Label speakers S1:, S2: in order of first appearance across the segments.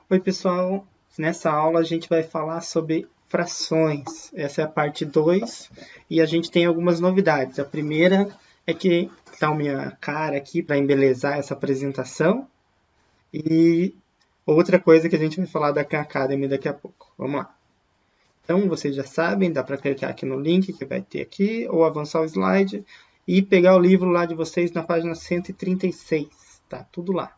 S1: Oi, pessoal. Nessa aula a gente vai falar sobre frações. Essa é a parte 2 e a gente tem algumas novidades. A primeira é que está a minha cara aqui para embelezar essa apresentação. E outra coisa que a gente vai falar da Khan Academy daqui a pouco. Vamos lá. Então, vocês já sabem, dá para clicar aqui no link que vai ter aqui, ou avançar o slide e pegar o livro lá de vocês na página 136. Tá tudo lá.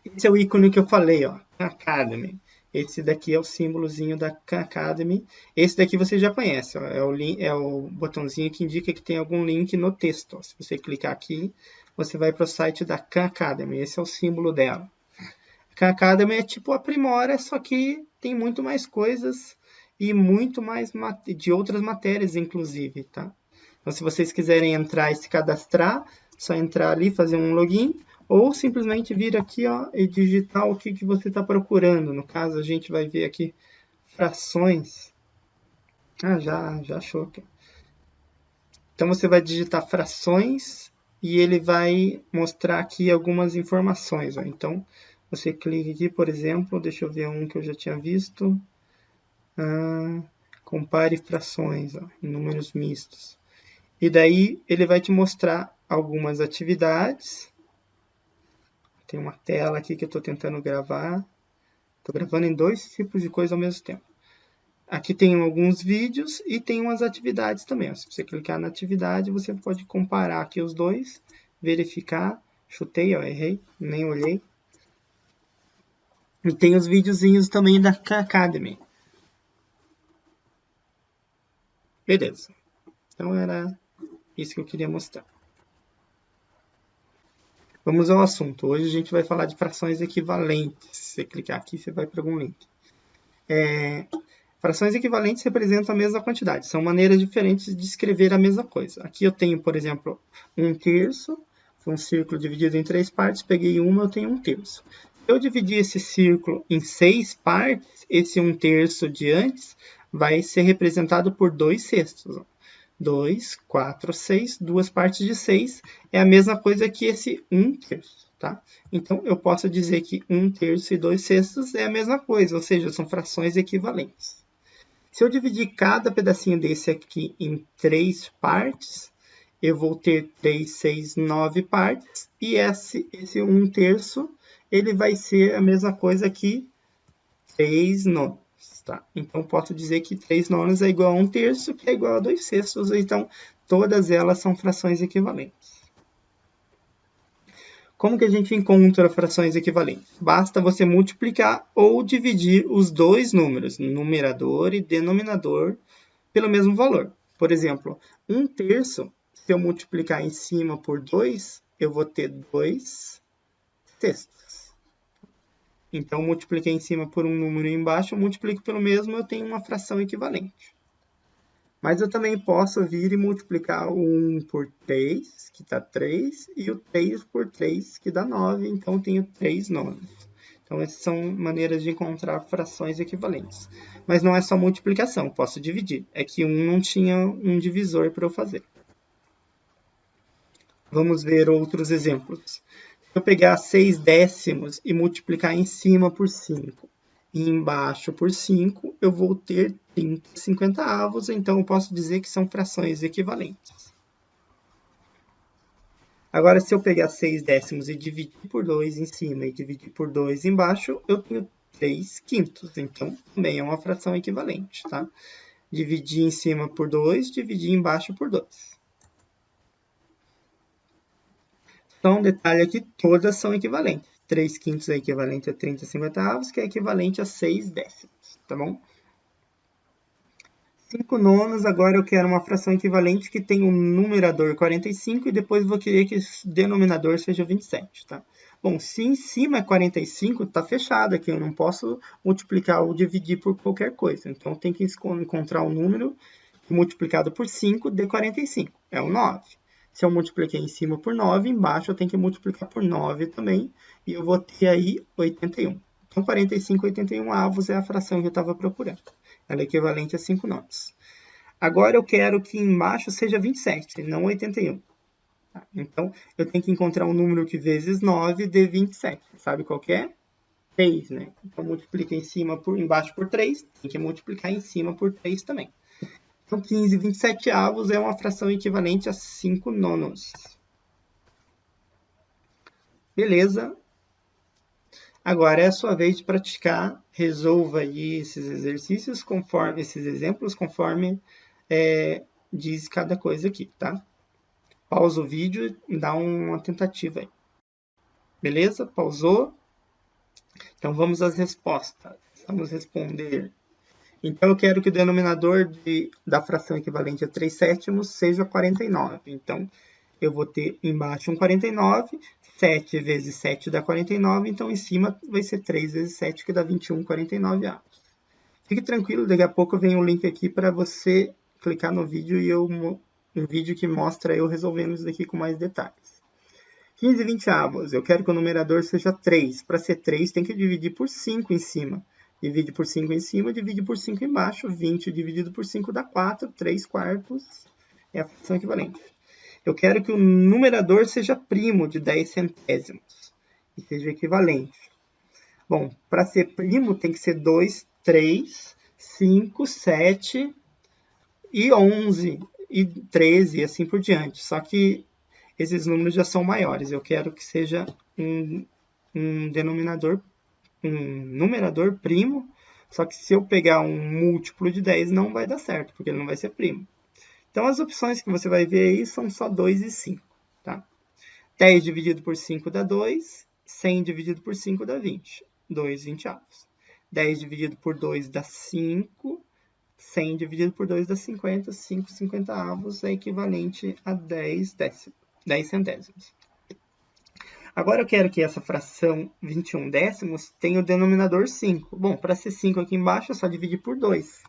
S1: Esse é o ícone que eu falei, ó, Academy. Esse daqui é o símbolozinho da Academy. Esse daqui você já conhece, ó, é o botãozinho que indica que tem algum link no texto. Ó. Se você clicar aqui, você vai para o site da Khan Academy. Esse é o símbolo dela. A Khan Academy é tipo Aprimora, só que tem muito mais coisas e muito mais de outras matérias, inclusive, tá? Então, se vocês quiserem entrar e se cadastrar, só entrar ali, fazer um login, ou simplesmente vir aqui, ó, e digitar o que você está procurando. No caso, a gente vai ver aqui frações. Ah, já achou aqui. Então, você vai digitar frações e ele vai mostrar aqui algumas informações. Ó. Então, você clica aqui, por exemplo, deixa eu ver um que eu já tinha visto. Compare frações ó, em números mistos. E daí ele vai te mostrar algumas atividades. Tem uma tela aqui que eu estou tentando gravar. Estou gravando em dois tipos de coisa ao mesmo tempo. Aqui tem alguns vídeos e tem umas atividades também. Se você clicar na atividade, você pode comparar aqui os dois, verificar. Chutei, ó, errei, nem olhei. E tem os videozinhos também da Khan Academy. Beleza. Então era isso que eu queria mostrar. Vamos ao assunto. Hoje a gente vai falar de frações equivalentes. Se você clicar aqui, você vai para algum link. Frações equivalentes representam a mesma quantidade. São maneiras diferentes de escrever a mesma coisa. Aqui eu tenho, por exemplo, 1/3. Um círculo dividido em 3 partes. Peguei uma, eu tenho 1/3. Se eu dividir esse círculo em 6 partes, esse 1/3 de antes vai ser representado por 2/6. 2, 4, 6, 2 partes de 6 é a mesma coisa que esse 1/3, tá? Então, eu posso dizer que 1/3 e 2/6 é a mesma coisa, ou seja, são frações equivalentes. Se eu dividir cada pedacinho desse aqui em 3 partes, eu vou ter 3, 6, 9 partes, e esse 1/3, ele vai ser a mesma coisa que 3 nonos. Tá? Então, posso dizer que 3 nonos é igual a 1/3, que é igual a 2/6. Então, todas elas são frações equivalentes. Como que a gente encontra frações equivalentes? Basta você multiplicar ou dividir os dois números, numerador e denominador, pelo mesmo valor. Por exemplo, 1/3, se eu multiplicar em cima por 2, eu vou ter 2/6. Então, multipliquei em cima por um número e embaixo, eu multiplico pelo mesmo, eu tenho uma fração equivalente. Mas eu também posso vir e multiplicar o 1 por 3, que dá 3, e o 3 por 3, que dá 9, então eu tenho 3 nonos. Então, essas são maneiras de encontrar frações equivalentes. Mas não é só multiplicação, posso dividir. É que 1 não tinha um divisor para eu fazer. Vamos ver outros exemplos. Se eu pegar 6 décimos e multiplicar em cima por 5 e embaixo por 5, eu vou ter 30 50avos, então eu posso dizer que são frações equivalentes. Agora, se eu pegar 6 décimos e dividir por 2 em cima e dividir por 2 embaixo, eu tenho 3 quintos, então também é uma fração equivalente, tá? Dividir em cima por 2, dividir embaixo por 2. Então, um detalhe aqui, todas são equivalentes. 3 quintos é equivalente a 30 50avos, que é equivalente a 6 décimos, tá bom? 5 nonos, agora eu quero uma fração equivalente que tenha um numerador 45 e depois vou querer que o denominador seja 27, tá? Bom, se em cima é 45, está fechado aqui, eu não posso multiplicar ou dividir por qualquer coisa. Então, tem que encontrar um número multiplicado por 5 dê 45, é o 9. Se eu multipliquei em cima por 9, embaixo eu tenho que multiplicar por 9 também, e eu vou ter aí 81. Então, 45 81avos é a fração que eu estava procurando. Ela é equivalente a 5 nonos. Agora eu quero que embaixo seja 27, não 81. Então, eu tenho que encontrar um número que vezes 9 dê 27. Sabe qual que é? 3, né? Então, multiplica embaixo por 3, tem que multiplicar em cima por 3 também. Então, 15/27 é uma fração equivalente a 5 nonos. Beleza? Agora é a sua vez de praticar. Resolva aí esses exercícios conforme esses exemplos, conforme diz cada coisa aqui, tá? Pausa o vídeo e dá uma tentativa aí. Beleza? Pausou? Então vamos às respostas. Vamos responder. Então eu quero que o denominador da fração equivalente a 3/7 seja 49. Então eu vou ter embaixo um 49, 7 vezes 7 dá 49, então em cima vai ser 3 vezes 7, que dá 21/49 avos. Fique tranquilo, daqui a pouco vem um link aqui para você clicar no vídeo e um vídeo que mostra eu resolvendo isso daqui com mais detalhes. 15/20 avos, eu quero que o numerador seja 3. Para ser 3, tem que dividir por 5 em cima. Divide por 5 em cima, divide por 5 embaixo. 20 dividido por 5 dá 4, 3/4 é a fração equivalente. Eu quero que o numerador seja primo de 10 centésimos e seja equivalente. Bom, para ser primo tem que ser 2, 3, 5, 7 e 11 e 13 e assim por diante. Só que esses números já são maiores. Eu quero que seja um numerador primo, só que se eu pegar um múltiplo de 10 não vai dar certo, porque ele não vai ser primo. Então, as opções que você vai ver aí são só 2 e 5. Tá? 10 dividido por 5 dá 2, 100 dividido por 5 dá 20. 2/20 avos. 10 dividido por 2 dá 5, 100 dividido por 2 dá 50, 5/50 avos é equivalente a 10 centésimos. Agora eu quero que essa fração 21 décimos tenha o denominador 5. Bom, para ser 5 aqui embaixo, é só dividir por 2.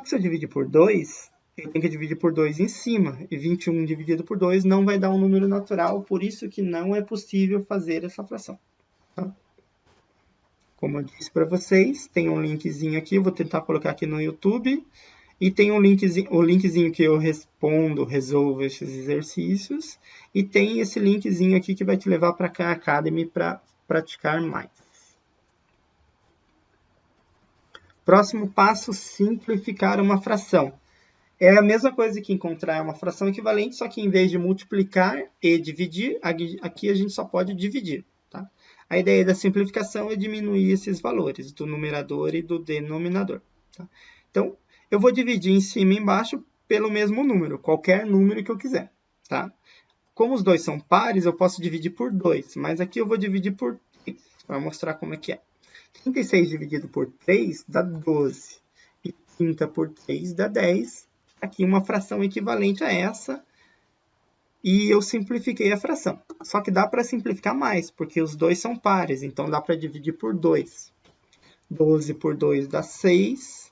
S1: Se eu dividir por 2, eu tenho que dividir por 2 em cima. E 21 dividido por 2 não vai dar um número natural, por isso que não é possível fazer essa fração. Tá? Como eu disse para vocês, tem um linkzinho aqui, vou tentar colocar aqui no YouTube. E tem o linkzinho que eu resolvo esses exercícios. E tem esse linkzinho aqui que vai te levar para a Khan Academy para praticar mais. Próximo passo, simplificar uma fração. É a mesma coisa que encontrar uma fração equivalente, só que em vez de multiplicar e dividir, aqui a gente só pode dividir. Tá? A ideia da simplificação é diminuir esses valores do numerador e do denominador. Tá? Então, eu vou dividir em cima e embaixo pelo mesmo número, qualquer número que eu quiser. Tá? Como os dois são pares, eu posso dividir por 2, mas aqui eu vou dividir por 3, para mostrar como é que é. 36 dividido por 3 dá 12, e 30 por 3 dá 10. Aqui uma fração equivalente a essa, e eu simplifiquei a fração. Só que dá para simplificar mais, porque os dois são pares, então dá para dividir por 2. 12 por 2 dá 6,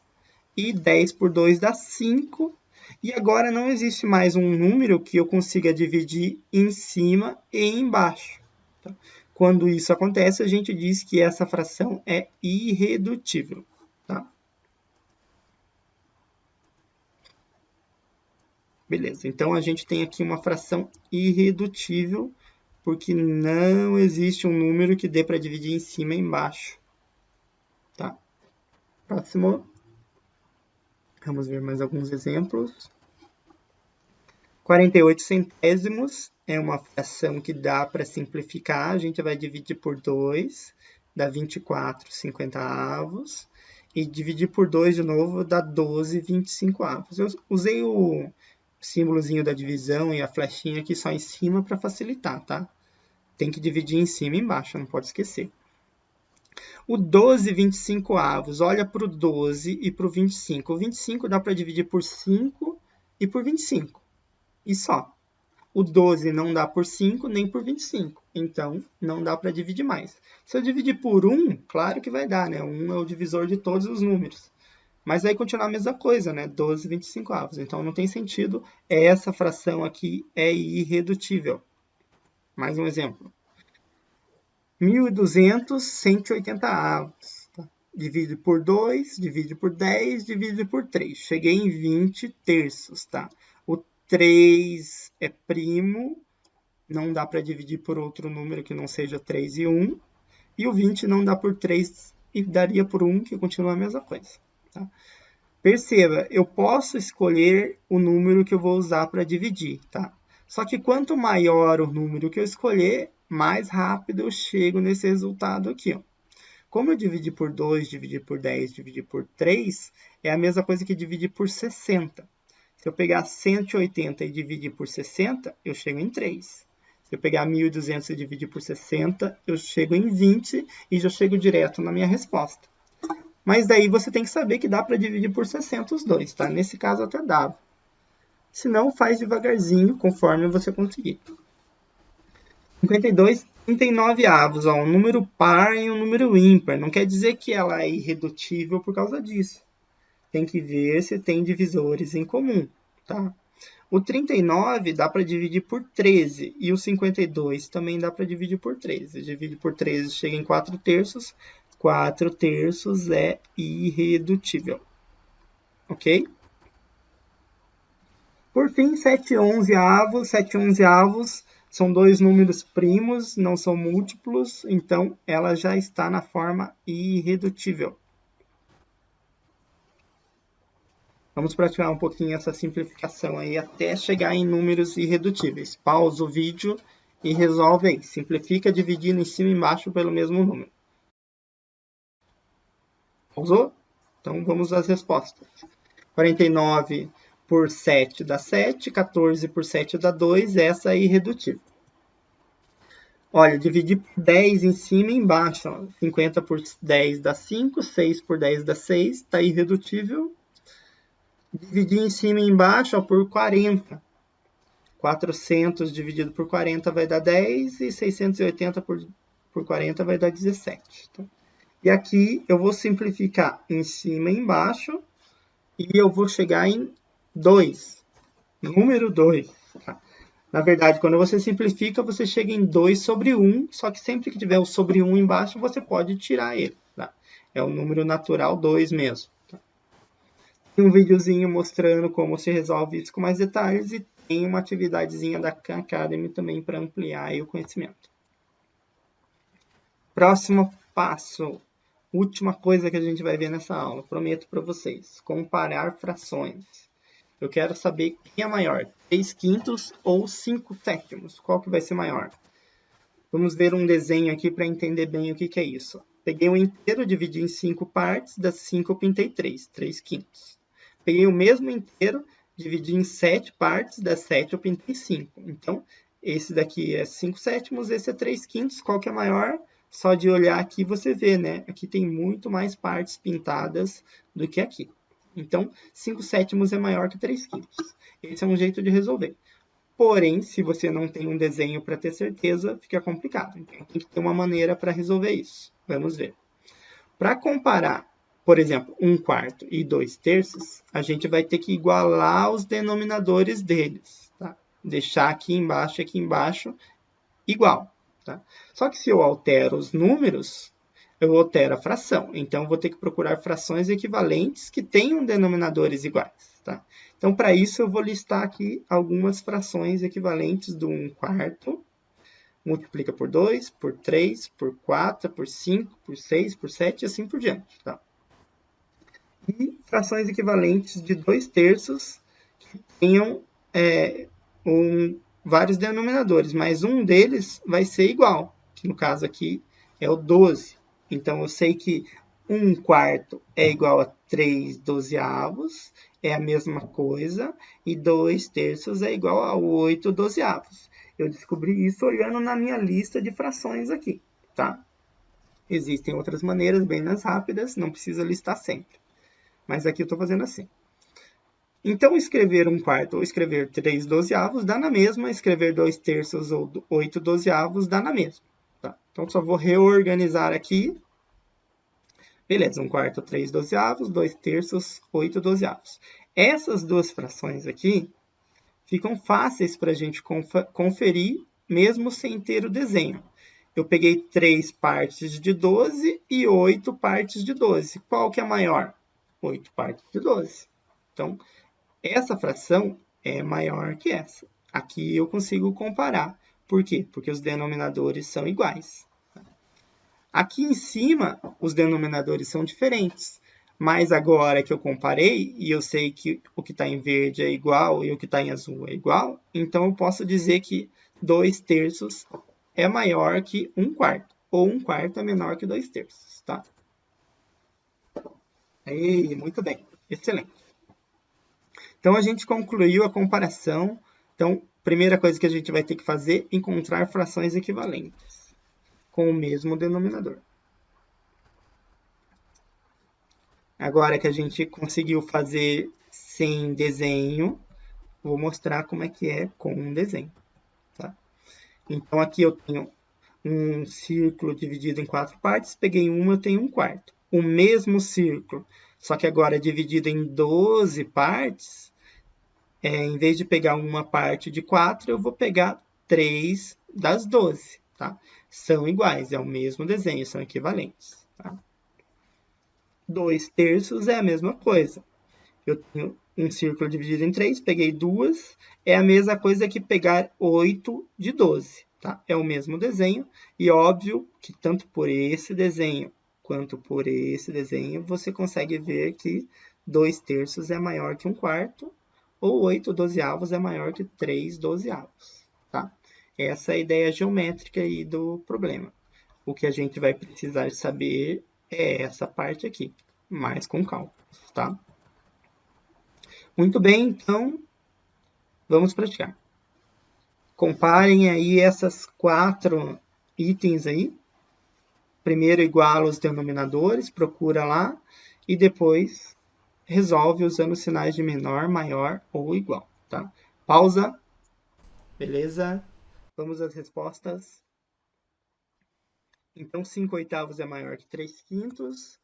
S1: e 10 por 2 dá 5. E agora não existe mais um número que eu consiga dividir em cima e embaixo. Tá? Quando isso acontece, a gente diz que essa fração é irredutível. Tá? Beleza, então a gente tem aqui uma fração irredutível, porque não existe um número que dê para dividir em cima e embaixo. Tá? Próximo. Vamos ver mais alguns exemplos. 48 centésimos é uma fração que dá para simplificar. A gente vai dividir por 2, dá 24/50 avos. E dividir por 2 de novo dá 12/25 avos. Eu usei o símbolozinho da divisão e a flechinha aqui só em cima para facilitar, tá? Tem que dividir em cima e embaixo, não pode esquecer. O 12/25 avos, olha para o 12 e para o 25. O 25 dá para dividir por 5 e por 25. E só. O 12 não dá por 5 nem por 25. Então, não dá para dividir mais. Se eu dividir por 1, claro que vai dar, né? 1 é o divisor de todos os números. Mas vai continuar a mesma coisa, né? 12/25 avos. Então, não tem sentido. Essa fração aqui é irredutível. Mais um exemplo. 1.200, 180 avos. Tá? Divide por 2, divide por 10, divide por 3. Cheguei em 20 terços, tá? O 3 é primo, não dá para dividir por outro número que não seja 3 e 1. E o 20 não dá por 3 e daria por 1, que continua a mesma coisa. Tá? Perceba, eu posso escolher o número que eu vou usar para dividir. Tá? Só que quanto maior o número que eu escolher, mais rápido eu chego nesse resultado aqui. Ó. Como eu dividi por 2, dividi por 10, dividi por 3, é a mesma coisa que dividir por 60. Se eu pegar 180 e dividir por 60, eu chego em 3. Se eu pegar 1.200 e dividir por 60, eu chego em 20 e já chego direto na minha resposta. Mas daí você tem que saber que dá para dividir por 60 os dois, tá? Nesse caso até dá. Se não, faz devagarzinho, conforme você conseguir. 52, 39 avos, ó, um número par e um número ímpar. Não quer dizer que ela é irredutível por causa disso. Tem que ver se tem divisores em comum, tá? O 39 dá para dividir por 13 e o 52 também dá para dividir por 13. Divide por 13 chega em 4 terços. 4 terços é irredutível. Ok? Por fim, 7 11avos. 7 11avos são dois números primos, não são múltiplos, então ela já está na forma irredutível. Vamos praticar um pouquinho essa simplificação aí até chegar em números irredutíveis. Pausa o vídeo e resolve aí. Simplifica dividindo em cima e embaixo pelo mesmo número. Pausou? Então vamos às respostas. 49 por 7 dá 7, 14 por 7 dá 2, essa é irredutível. Olha, dividir por 10 em cima e embaixo. Ó. 50 por 10 dá 5, 6 por 10 dá 6, está irredutível. Dividir em cima e embaixo ó, por 40. 400 dividido por 40 vai dar 10 e 680 por 40 vai dar 17. Tá? E aqui eu vou simplificar em cima e embaixo e eu vou chegar em 2. Número 2. Tá? Na verdade, quando você simplifica, você chega em 2 sobre 1, só que sempre que tiver o sobre 1 embaixo, você pode tirar ele. Tá? É o número natural 2 mesmo. Tá? Tem um videozinho mostrando como se resolve isso com mais detalhes e tem uma atividadezinha da Khan Academy também para ampliar aí o conhecimento. Próximo passo. Última coisa que a gente vai ver nessa aula. Prometo para vocês. Comparar frações. Eu quero saber quem é maior, 3 quintos ou 5 sétimos. Qual que vai ser maior? Vamos ver um desenho aqui para entender bem o que é isso. Peguei um inteiro, dividi em 5 partes, das 5 eu pintei 3 quintos. Peguei o mesmo inteiro, dividi em 7 partes, das 7 eu pintei 5. Então, esse daqui é 5 sétimos, esse é 3 quintos. Qual que é maior? Só de olhar aqui você vê, né? Aqui tem muito mais partes pintadas do que aqui. Então, 5 sétimos é maior que 3 quintos. Esse é um jeito de resolver. Porém, se você não tem um desenho para ter certeza, fica complicado. Então, tem que ter uma maneira para resolver isso. Vamos ver. Para comparar, por exemplo, 1/4 e 2 terços, a gente vai ter que igualar os denominadores deles. Tá? Deixar aqui embaixo, igual. Tá? Só que se eu altero os números, eu altero a fração. Então, eu vou ter que procurar frações equivalentes que tenham denominadores iguais. Tá? Então, para isso, eu vou listar aqui algumas frações equivalentes do 1/4. Multiplica por 2, por 3, por 4, por 5, por 6, por 7 e assim por diante. Tá? E frações equivalentes de 2 terços que tenham vários denominadores, mas um deles vai ser igual, que no caso aqui é o 12. Então, eu sei que 1/4 é igual a 3 dozeavos, é a mesma coisa, e 2 terços é igual a 8 dozeavos. Eu descobri isso olhando na minha lista de frações aqui, tá? Existem outras maneiras bem mais rápidas, não precisa listar sempre. Mas aqui eu estou fazendo assim. Então, escrever 1/4 ou escrever 3 dozeavos dá na mesma, escrever 2 terços ou 8 dozeavos dá na mesma. Tá? Então, só vou reorganizar aqui. Beleza, 1/4, 3 dozeavos, 2 terços, 8 dozeavos. Essas duas frações aqui ficam fáceis para a gente conferir, mesmo sem ter o desenho. Eu peguei 3 partes de 12 e 8 partes de 12. Qual que é maior? 8 partes de 12. Então, essa fração é maior que essa. Aqui eu consigo comparar. Por quê? Porque os denominadores são iguais. Aqui em cima, os denominadores são diferentes. Mas agora que eu comparei, e eu sei que o que está em verde é igual e o que está em azul é igual, então eu posso dizer que 2/3 é maior que 1/4, ou 1/4 é menor que 2/3, tá? Aí, muito bem, excelente. Então, a gente concluiu a comparação. Então, primeira coisa que a gente vai ter que fazer, encontrar frações equivalentes com o mesmo denominador. Agora que a gente conseguiu fazer sem desenho, vou mostrar como é que é com um desenho. Tá? Então, aqui eu tenho um círculo dividido em 4 partes, peguei uma, eu tenho 1/4. O mesmo círculo, só que agora dividido em 12 partes, em vez de pegar uma parte de 4, eu vou pegar 3 das 12. Tá? São iguais, é o mesmo desenho, são equivalentes. Tá? 2/3 é a mesma coisa. Eu tenho um círculo dividido em 3, peguei 2, é a mesma coisa que pegar 8 de 12. Tá? É o mesmo desenho, e óbvio que tanto por esse desenho quanto por esse desenho, você consegue ver que 2/3 é maior que 1/4, ou 8/12 é maior que 3/12. Tá? Essa é a ideia geométrica aí do problema. O que a gente vai precisar saber é essa parte aqui, mais com cálculos, tá? Muito bem, então, vamos praticar. Comparem aí essas 4 itens aí. Primeiro iguala os denominadores, procura lá, e depois resolve usando sinais de menor, maior ou igual, tá? Pausa. Beleza? Vamos às respostas. Então, 5/8 é maior que 3/5.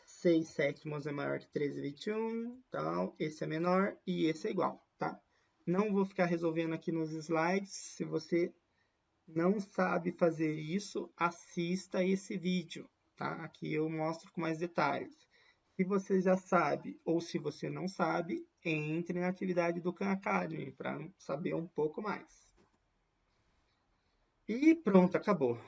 S1: 6/7 é maior que 13/21. Então, esse é menor e esse é igual, tá? Não vou ficar resolvendo aqui nos slides. Se você não sabe fazer isso, assista esse vídeo, tá? Aqui eu mostro com mais detalhes. Se você já sabe ou se você não sabe, entre na atividade do Khan Academy para saber um pouco mais. E pronto, acabou.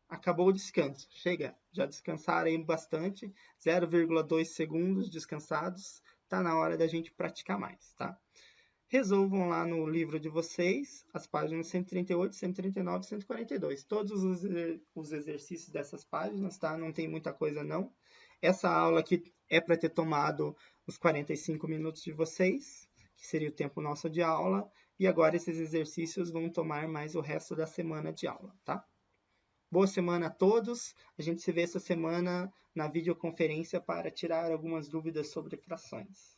S1: Acabou o descanso. Chega, já descansaram aí bastante. 0,2 segundos descansados. Tá na hora da gente praticar mais, tá? Resolvam lá no livro de vocês as páginas 138, 139 e 142. Todos os exercícios dessas páginas, tá? Não tem muita coisa, não. Essa aula aqui é para ter tomado os 45 minutos de vocês, que seria o tempo nosso de aula. E agora esses exercícios vão tomar mais o resto da semana de aula, tá? Boa semana a todos. A gente se vê essa semana na videoconferência para tirar algumas dúvidas sobre frações.